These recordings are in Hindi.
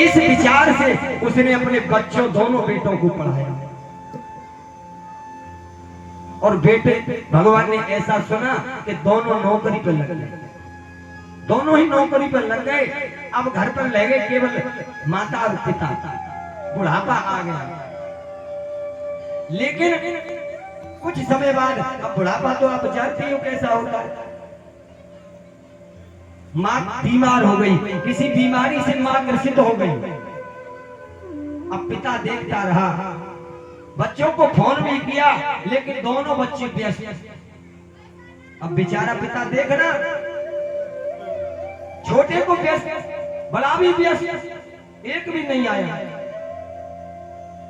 इस विचार से उसने अपने बच्चों दोनों बेटों को पढ़ाया। और बेटे भगवान ने ऐसा सुना कि दोनों नौकरी पर लग गए, दोनों ही नौकरी पर लग गए। अब घर पर रह गए केवल माता और पिता, बुढ़ापा आ गया। लेकिन कुछ समय बाद, अब बुढ़ापा तो आप जानते हो कैसा होता है, मां बीमार हो गई, किसी बीमारी से मां ग्रसित हो गई। अब पिता देखता रहा, बच्चों को फोन भी किया, लेकिन दोनों बच्चे व्यस्त। अब बेचारा पिता देखना, छोटे को व्यस्त, बड़ा भी व्यस्त, एक भी नहीं आया।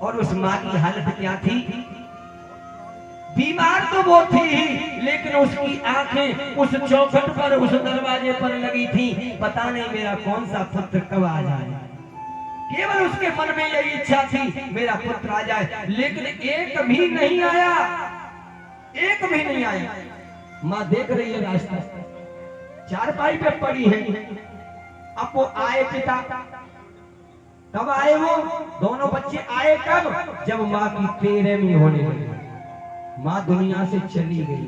और उस मां की हालत क्या थी? बीमार तो वो थी ही, लेकिन उसकी आंखें उस चौखट पर, उस दरवाजे पर लगी थी, पता नहीं मेरा कौन सा पुत्र कब आ जाए। केवल उसके मन में यही इच्छा थी मेरा पुत्र आ जाए, लेकिन एक भी नहीं आया, एक भी नहीं आया। मां देख रही है रास्ता, चारपाई पे पड़ी है। अब वो आए पिता, कब आए वो दोनों बच्चे आए? कब? जब मां की 13वीं होने लगी। मां दुनिया से चली गई।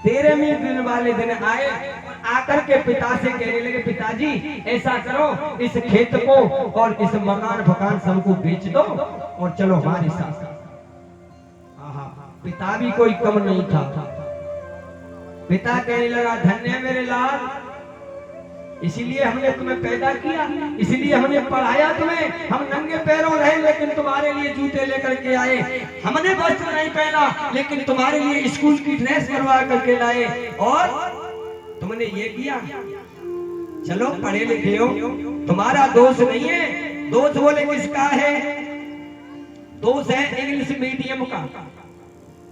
13वीं दिन वाले दिन आए, आकर के पिता से कहने लगे, पिताजी ऐसा करो, इस खेत को और इस मकान फकान सबको बेच दो और चलो हमारे साथ। पिता भी कोई कम नहीं था। पिता कहने लगा, धन्य मेरे लाल, इसीलिए हमने तुम्हें पैदा किया, इसीलिए हमने पढ़ाया तुम्हें। हम नंगे पैरों रहे, लेकिन तुम्हारे लिए जूते लेकर के आए। हमने वस्त्र नहीं पहना, लेकिन तुम्हारे लिए स्कूल की ड्रेस करवा करके लाए। और तुमने ये किया, चलो पढ़े लिखे हो, तुम्हारा दोष नहीं है। दोष बोले किसका है? दोष है इंग्लिश मीडियम का।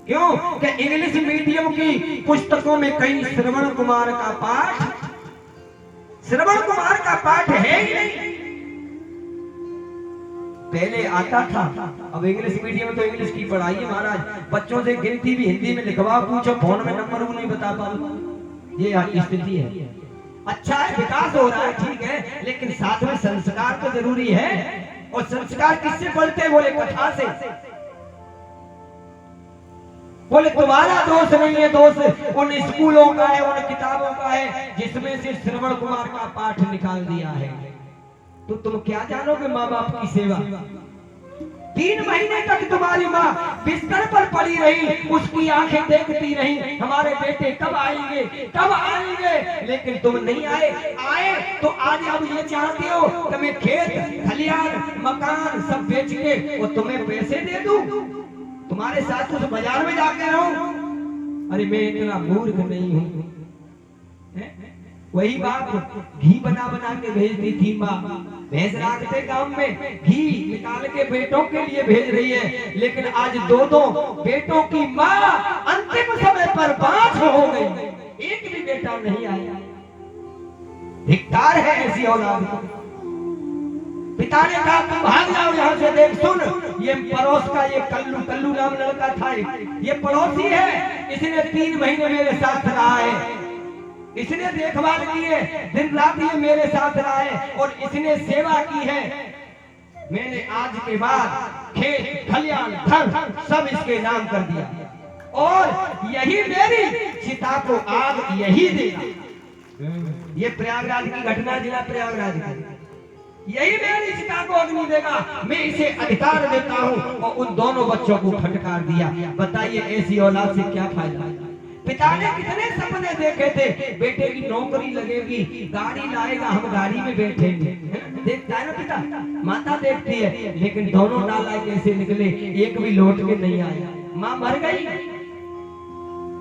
क्यों कि इंग्लिश मीडियम की पुस्तकों में कहीं श्रवण कुमार का पाठ, श्रवण कुमार का पाठ है ही नहीं। पहले आता था, अब इंग्लिश मीडियम में तो इंग्लिश की पढ़ाई है महाराज। बच्चों से गिनती भी हिंदी में लिखवा, पूछो फोन में नंबर वो नहीं बता पा। ये स्थिति है। अच्छा है, विकास हो रहा है, ठीक है, लेकिन साथ में संस्कार तो जरूरी है। और संस्कार किससे बढ़ते? बोले कथा से। बोले तुम्हारा दोष नहीं है, दोष उन स्कूलों का है, उन किताबों का है जिसमें से श्रवण कुमार का पाठ निकाल दिया है। तो तुम क्या जानोगे माँ बाप की सेवा? 3 महीने तक तुम्हारी माँ बिस्तर पर पड़ी रही, उसकी आंखें देखती रही, हमारे बेटे कब आएंगे, कब आएंगे, लेकिन तुम नहीं आए। आए तो आज अब ये चाहते हो कि मैं खेत खलियान मकान सब बेच के और तुम्हें पैसे दे दूं, तुम्हारे साथ उस बाजार में जाके रहूं? अरे मैं इतना मूर्ख नहीं हूं। वही बात घी बना बना के भेजती थी माँ। भैंस राखते गांव में घी निकाल के बेटों के लिए भेज रही है, लेकिन आज 2-2 बेटों की माँ अंतिम समय पर 5 हो गई, एक भी बेटा नहीं आया। धिक्कार है ऐसी औलाद को। पिता ने कहा तुम भाग जाओ यहाँ से, देख सुन, ये पड़ोस का ये कल्लू नाम लड़का था, ये पड़ोसी है, इसने 3 महीने मेरे साथ रहा है, इसने देखभाल की है, दिन रात ये मेरे साथ रहा है और इसने सेवा की है। मैंने आज के बाद खेत खलियान घर सब इसके नाम कर दिया और यही मेरी चिता को आग यही देगा। ये प्रयागराज की घटना, जिला प्रयागराज की, यही मेरी चिता को अग्नि देगा, मैं इसे अधिकार देता हूँ। और उन दोनों बच्चों को फटकार दिया। बताइए ऐसी औलाद से क्या फायदा? पिता ने कितने सपने देखे थे, बेटे की नौकरी लगेगी, गाड़ी लाएगा, हम गाड़ी में बैठेंगे। देखता है ना पिता, माता देखती है, लेकिन दोनों नालायक कैसे निकले, एक भी लौट के नहीं आया। माँ मर गई।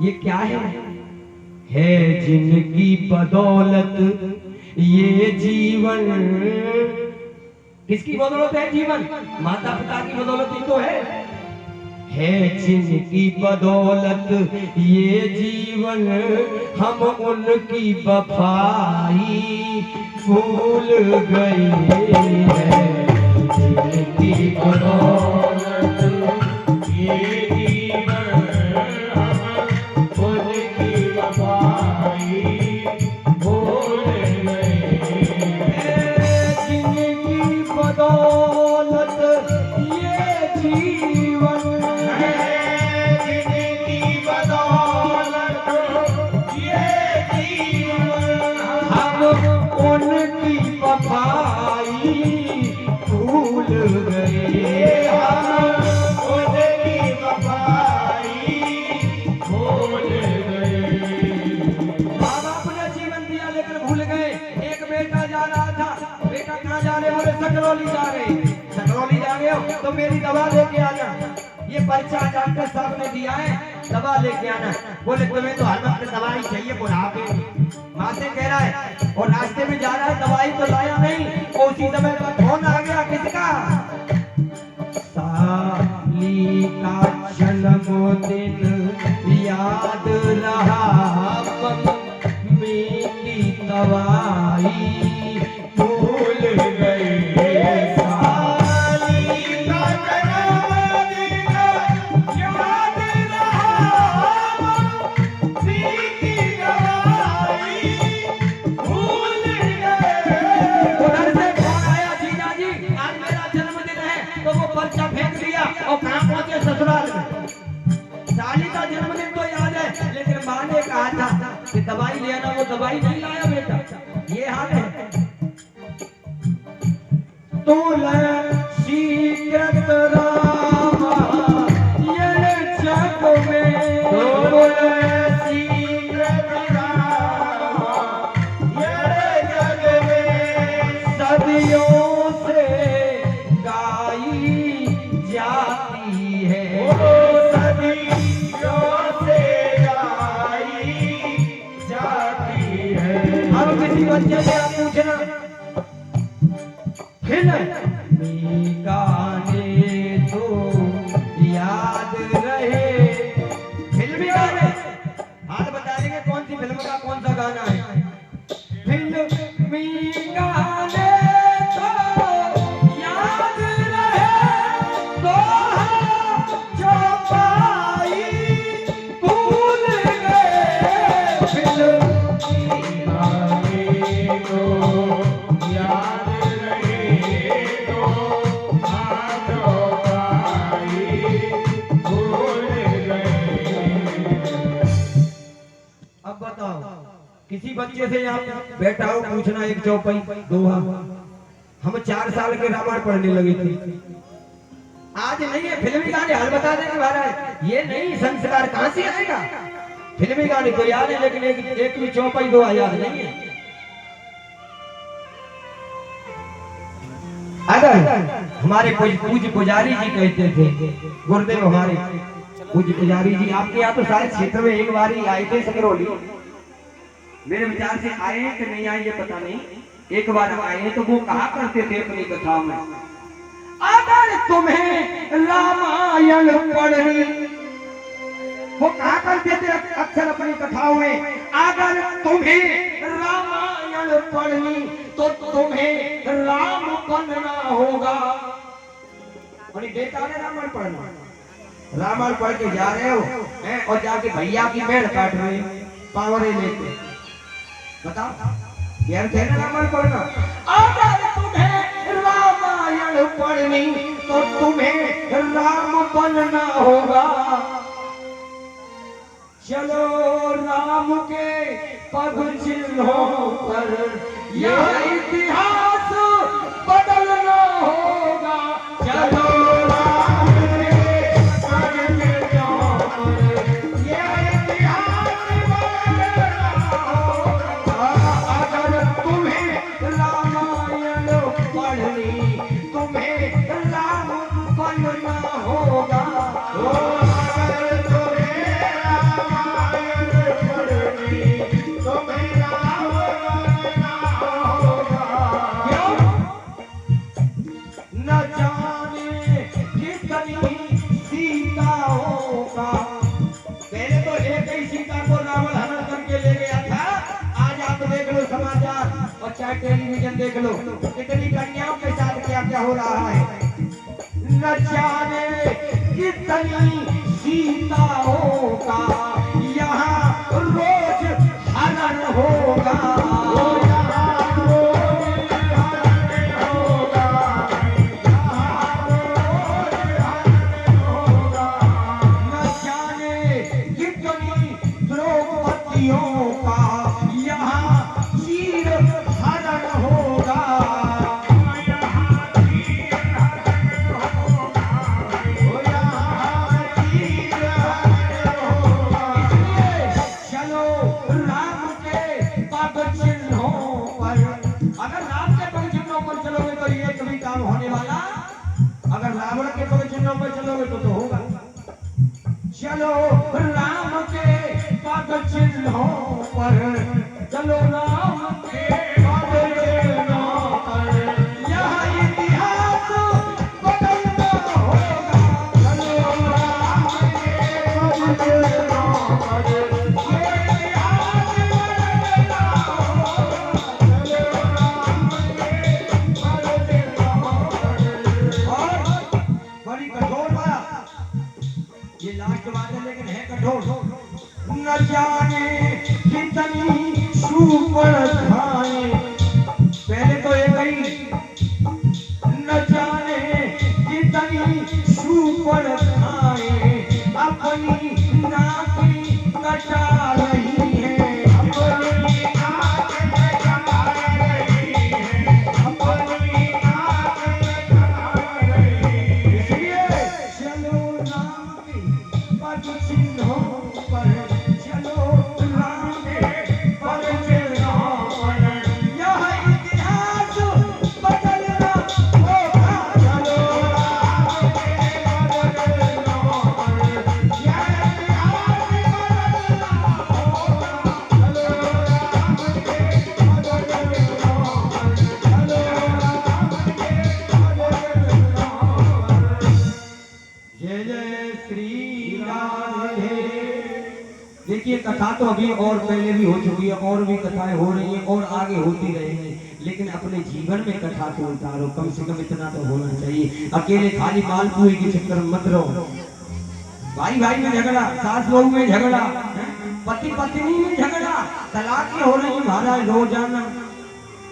ये क्या है जिनकी बदौलत ये जीवन। किसकी बदौलत है जीवन? माता पिता की बदौलत ही तो है जिनकी बदौलत ये जीवन, हम उनकी वफाई भूल गए हैं। जिनकी बदौलत ये जीवन, हम उनकी वफाई भूल गए हैं। जिनकी सकरौली जा रहे, सकरौली जा रहे हो तो मेरी दवा लेके आना। ये पर्चा डॉक्टर साहब ने दिया है, दवा लेके आना। बोले तुम्हें तो हर वक्त दवाई चाहिए बुढ़ापे की। माँ से कह रहा है और रास्ते में जा रहा है, दवाई तो लाया नहीं। और उसी समय का फोन आ गया, किसका? साली का जन्मदिन याद रहा, मेरी दवाई भूल गए। साली का जन्मदिन याद रहा, मेरी दवाई भूल गए। उधर से फोन आया, जीजा जी आज मेरा जन्मदिन है। तो वो पर्चा फेंक दिया और कहाँ पहुंचे? ससुराल में। साली का जन्मदिन तो याद है, लेकिन माँ ने कहा था कि दवाई ले आना, वो दवाई नहीं लाया बेटा। ये हाल है। तुलसी कृत रामा ये जग में, तुलसी कृत रामा ये जग में, सदियों से गाई जाती है। अब किसी बच्चे से आप पूछना फिल्म गाने तो याद रहे, फिल्मी गाने हाथ बता देंगे कौन सी फिल्म का कौन सा गाना है। फिल्मी गाने तो याद रहे, तो जो पाई भूल गए। फिल्मी गाने तो याद रहे, तो जो पाई भूल गए। अब बताओ किसी बच्चे से यहाँ बैठा हो पूछना, एक चौपाई दोहा। हम 4 साल के रामायण पढ़ने लगे थे। आज नहीं है फिल्मी गाने, हल बता देंगे महाराज। ये नहीं संस्कार कहां से आएगा? फिल्मी गाने तो याद है, लेकिन एक भी चौपाई दोहा याद नहीं है। अगर हमारे पूज्य पुजारी जी कहते थे, गुरुदेव हमारे पूज्य पुजारी जी, आपके यहाँ तो सारे क्षेत्र में एक बार ही आए थे सकरौली। मेरे विचार से आए कि नहीं आए ये पता नहीं, एक बार आए तो वो कहा करते थे अपनी कथाओं में, अगर तुम्हें रामायण पढ़नी, वो कहा करते थे अक्सर अपनी कथाओं में, अगर तुम्हें रामायण पढ़नी तो तुम्हें राम बनना होगा। और बेटा ने रामायण पढ़ना, रामायण पढ़ के जा रहे हो और जाके भैया की पेड़ काट रहे, पावरे लेके, बताओ यार थे ना रामायण पढ़ना। अगर तुम्हें रामायण पढ़नी तो तुम्हें राम बनना होगा। चलो राम के पग चिन्हों पर यह इतिहास बदलना होगा। चलो राम के पग चिन्हों पर यह इतिहास बदलना होगा। अगर तुम्हें रामायण पढ़नी, तुम्हें राम बनना होगा। टेलीविजन देख लो, कितनी कन्याओं के साथ क्या क्या हो रहा है। न जाने कितनी सीताओं का यहाँ रोज हरण होगा। न जाने कितनी द्रौपदियों का यहाँ चीर हरण होगा। चलो राम के पद चिन्हों पर, चलो राम के पद चिन्हों पर, यह इतिहास बदलना होगा। चलो राम के पद चिन्हों पर, ये इतिहास बदलना होगा। चलो राम के पद चिन्हों पर। और बड़ी कठोर बात, ये लास्ट बात है लेकिन है कठोर। न जाने कितनी सुपर खाए, पहले तो ये कही न जाने कितनी सुपर खाए, अपनी नाकी कटा रही है, अपनी नाक कटा रही है, अपनी नाक कटा रही है। इसलिए चलो राम के पद चिन्हों पर, चलो राम के पद चिन्हों पर, यह इतिहास बदलना होगा। चलो राम के पद चिन्हों पर, यह इतिहास बदलना होगा। चलो राम के पद चिन्हों पर, चलो राम के पद चिन्हों पर। जय जय श्री राधे। देखिए कथा तो अभी और पहले भी हो चुकी है, और भी कथाएं हो रही हैं और आगे होती रहेंगी, लेकिन अपने जीवन में कथा तो उतारो, कम से कम इतना तो होना चाहिए। अकेले खाली मालपुए के चक्कर में मत रहो। भाई भाई में झगड़ा, सास बहू में झगड़ा, पति पत्नी में झगड़ा, तलाकें हो रही महाराज रोजाना।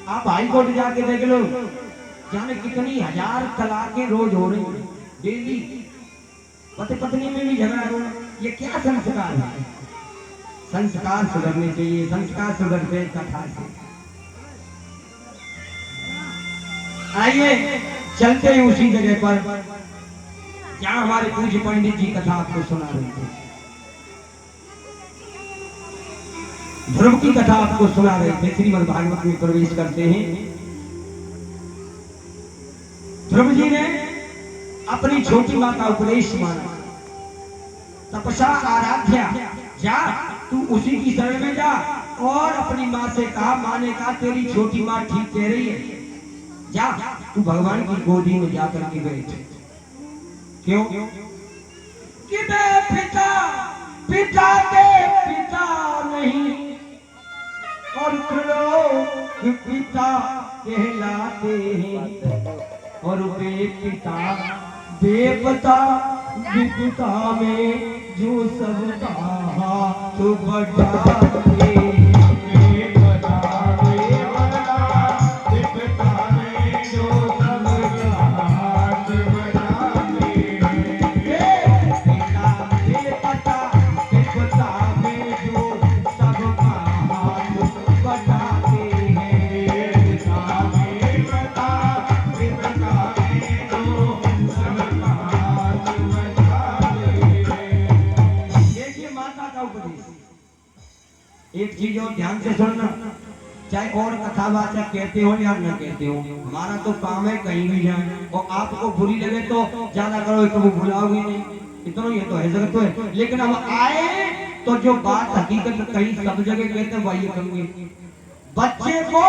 आप हाई कोर्ट जाके देख लो, जाने कितनी हजार तलाकें रोज हो रही हैं, डेली। पति पत्नी में भी झगड़ा हो, ये क्या संस्कार है? संस्कार सुधरने चाहिए, संस्कार सुधरते कथा से। आइए चलते हैं उसी जगह पर जहां हमारे पूज्य पंडित जी कथा आपको सुना रहे थे। ध्रुव की कथा आपको सुना रहे थे। श्रीमद् भागवत में प्रवेश करते हैं। ध्रुव जी ने अपनी छोटी मां का उपदेश माना, तपसा आराध्या, जा तू उसी की शरण में जा, और अपनी माँ से कहा, माँ ने कहा तेरी छोटी माँ ठीक कह रही है, जा तू भगवान की गोदी में जाकर के बैठ। क्यों? कि मैं पिता पिता के पिता नहीं, और त्रिलोक पिता कहलाते हैं, और वे पिता देवता विपिता में जो सब कहा तो बढ़ाते, एक चीज और ध्यान से सुनना, चाहे और कथावाचक कहते हो या न कहते हो, हमारा तो काम है कहीं भी जाए, और आपको बुरी लगे तो ज्यादा करो, तो वो भुलाओगे नहीं, इतना ये तो है जगत तो है। लेकिन हम आए तो जो बात हकीकत कहीं सब जगह कहते हैं वही करूंगे। बच्चे को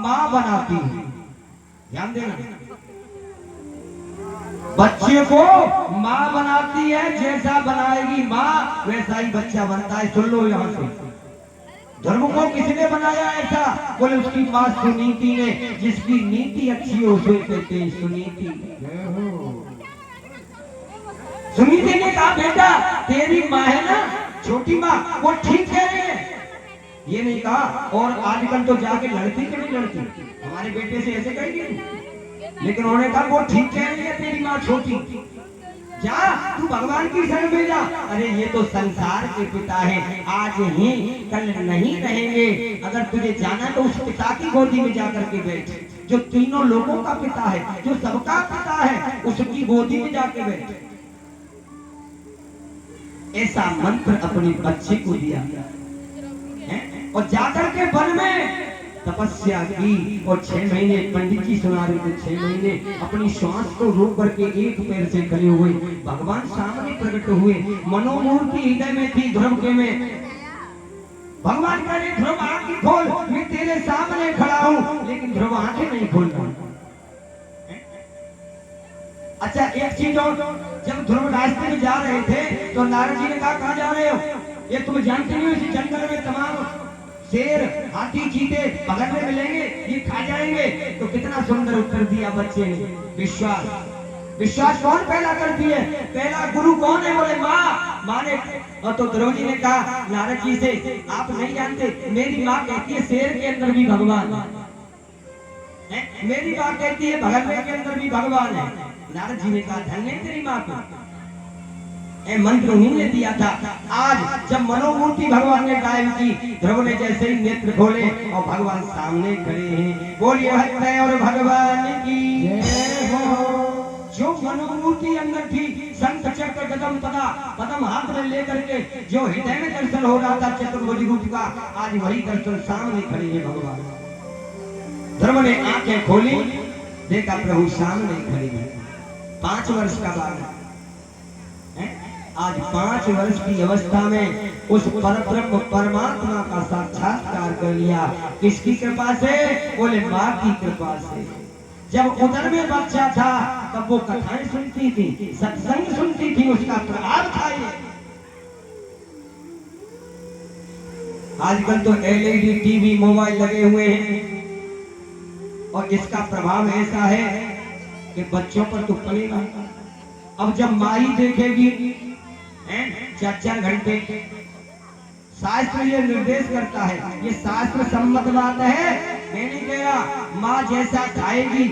माँ बनाती है, ध्यान देना, बच्चे को माँ बनाती है, जैसा बनाएगी माँ वैसा ही बच्चा बनता है। सुन लो यहाँ से, धर्म को किसने बनाया ऐसा? बोले उसकी माँ सुनीति ने, जिसकी नीति अच्छी हो उसे कहते हैं सुनीति। सुनीति ने कहा, बेटा तेरी माँ है ना, छोटी माँ, वो ठीक कह रही है, ये नहीं कहा। और आजकल तो जाके लड़ती कि नहीं लड़ती, हमारे बेटे से ऐसे कहेगी, लेकिन उन्होंने कहा वो ठीक कह रही है तेरी माँ छोटी, जा तू भगवान की शरण में जा। अरे ये तो संसार के पिता है, आज ही कल नहीं रहेंगे। अगर तुझे जाना तो उस पिता की गोदी में जाकर के बैठ, जो तीनों लोगों का पिता है, जो सबका पिता है, उसकी गोदी में जाके बैठ। ऐसा मंत्र अपने बच्चे को दिया है, और जाकर के वन में तपस्या की और 6 महीने पंडित जी सुना रहे थे, 6 महीने अपनी श्वास को रोक करके एक पैर से खड़े हुए भगवान सामने प्रकट हुए। मनोमूर्ति हृदय में थी ध्रुव के में। भगवान कह रहे ध्रुव आंखें खोल, मैं तेरे सामने खड़ा हूं, लेकिन ध्रुव आंखें नहीं खोल रहा। अच्छा एक चीज और, जब ध्रुव रास्ते में जा रहे थे तो नारद जी ने कहा कहां जा रहे हो? ये तुम जानते नहीं हो इस जंगल में तमाम शेर हाथी चीते बगल में मिलेंगे, ये खा जाएंगे। तो कितना सुंदर उत्तर दिया बच्चे ने। विश्वास, विश्वास कौन पैदा करती है? पहला गुरु कौन है? बोले माँ ने। और तो ध्रुव जी ने कहा नारद जी से, आप नहीं जानते, मेरी माँ कहती है शेर के अंदर भी भगवान है, मेरी माँ कहती है भगलवे के अंदर भी भगवान है। नारद जी ने कहा धन्य तेरी माँ को, मंत्र उन्हीं ने दिया था। आज जब मनोमूर्ति भगवान ने गायब की, ध्रुव ने जैसे ही नेत्र खोले और भगवान सामने खड़े हैं। बोलिए हत्या और भगवान की जय हो। जो मनोमूर्ति अंदर थी, शंख चक्र गदम पदा पदम हाथ में लेकर के जो हृदय में दर्शन हो रहा था चतुर्भुज रूप का, आज वही दर्शन सामने खड़े हैं भगवान। ध्रुव ने आंखें खोली, देखा प्रभु सामने खड़े हैं। 5 वर्ष का बालक, आज 5 वर्ष की अवस्था में उस परब्रह्म परमात्मा का साक्षात्कार कर लिया। किसकी कृपा से? बोले माँ की कृपा से। जब उदर में बच्चा था तब वो कथाएं सुनती थी, सत्संग सुनती थी, उसका प्रभाव था ये। आजकल तो LED टीवी मोबाइल लगे हुए हैं और इसका प्रभाव ऐसा है कि बच्चों पर तो पड़ेगा। अब जब माँ ही देखेगी 4-4 घंटे, शास्त्र ये निर्देश करता है, ये शास्त्र सम्मत बात है। मैं नहीं कह रहा, माँ जैसा खाएगी,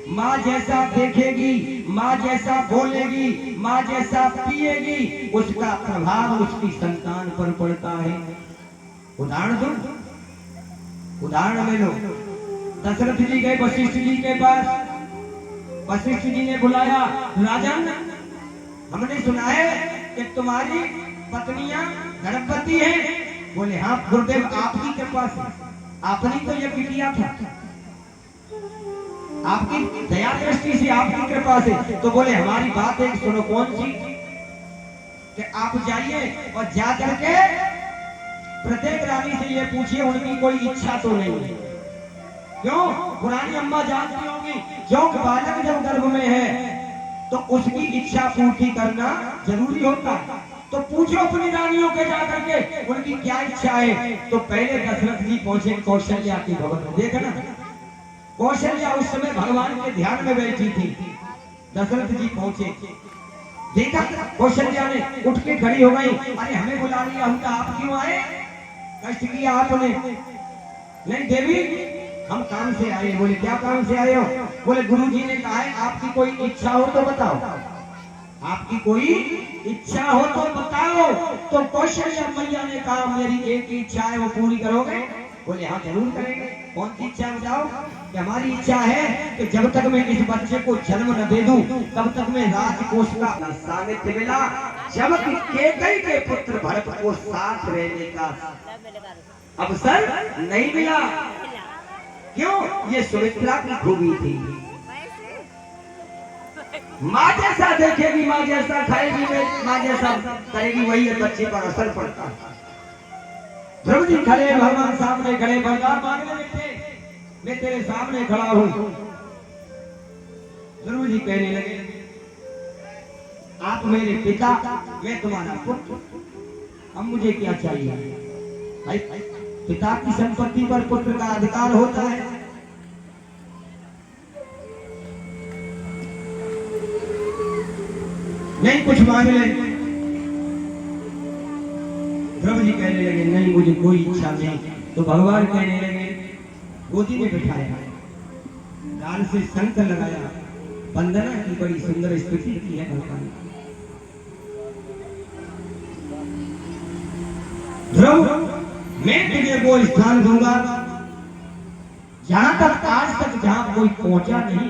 माँ जैसा देखेगी, माँ जैसा बोलेगी, माँ जैसा पिएगी, उसका प्रभाव उसकी संतान पर पड़ता है। उदाहरण दो, उदाहरण ले लो। दशरथ जी गए वशिष्ठ जी के पास, वशिष्ठ जी ने बुलाया, राजन हमने सुना है कि तुम्हारी पत्नियां गर्भवती हैं। बोले हाँ गुरुदेव आपकी कृपा से, आपने तो यज्ञ किया था, आपकी दया दृष्टि से, आपकी कृपा से। तो बोले हमारी बात एक सुनो। कौन सी? कि आप जाइए और जा करके प्रत्येक रानी से ये पूछिए उनकी कोई इच्छा तो नहीं है। क्यों? पुरानी अम्मा जानती होंगी, जो बालक जब गर्भ में है तो उसकी इच्छा पूर्ति करना जरूरी होता है। तो पूछो अपनी रानियों के जाकर के उनकी क्या इच्छा है। तो पहले दशरथ जी पहुंचे कौशल्या के भवन में। देखना, कौशल्या उस समय भगवान के ध्यान में बैठी थी। दशरथ जी पहुंचे, देखा कौशल्या ने उठ के खड़ी हो गई। अरे हमें बुला लिया, हम तो आप क्यों आए? कष्ट किया आपने? नहीं देवी, हम काम से आए। बोले क्या काम से आए हो? बोले गुरुजी ने कहा है आपकी कोई इच्छा हो तो बताओ, आपकी कोई इच्छा हो तो बताओ। तो कौशल्या मैया ने कहा मेरी एक इच्छा है, वो पूरी करोगे? बोले हाँ जरूर करेंगे। कौन सी इच्छा बताओ? कि हमारी इच्छा है कि जब तक मैं इस बच्चे को जन्म न दे दूं तब तक मैं राजकोष का सानिध्य मिला, जब केकई के पुत्र भरत को साथ रहने का अवसर नहीं मिला। क्यों? ये सुमित्रा की खूबी थी। माँ जैसा देखेगी, माँ जैसा खाएगी, माँ जैसा करेगी, वही बच्चे पर असर पड़ता है। ध्रुव जी खड़े, भगवान सामने खड़े, वरदान मांगने बैठे, मैं तेरे सामने खड़ा हूं। ध्रुव जी कहने लगे आप मेरे पिता, मैं तुम्हारा पुत्र, अब मुझे क्या चाहिए? भाई पिता की संपत्ति पर पुत्र का अधिकार होता है। नहीं कुछ मांग ले। ध्रुव जी कहने लगे नहीं मुझे कोई इच्छा नहीं। तो भगवान कहने लगे गोदी में बिठाया, गाल से शंख लगाया, वंदना की बड़ी सुंदर स्तुति की है भगवान। ध्रुव मैं तुझे वो स्थान दूंगा जहां तक आज तक जहां कोई पहुंचा नहीं,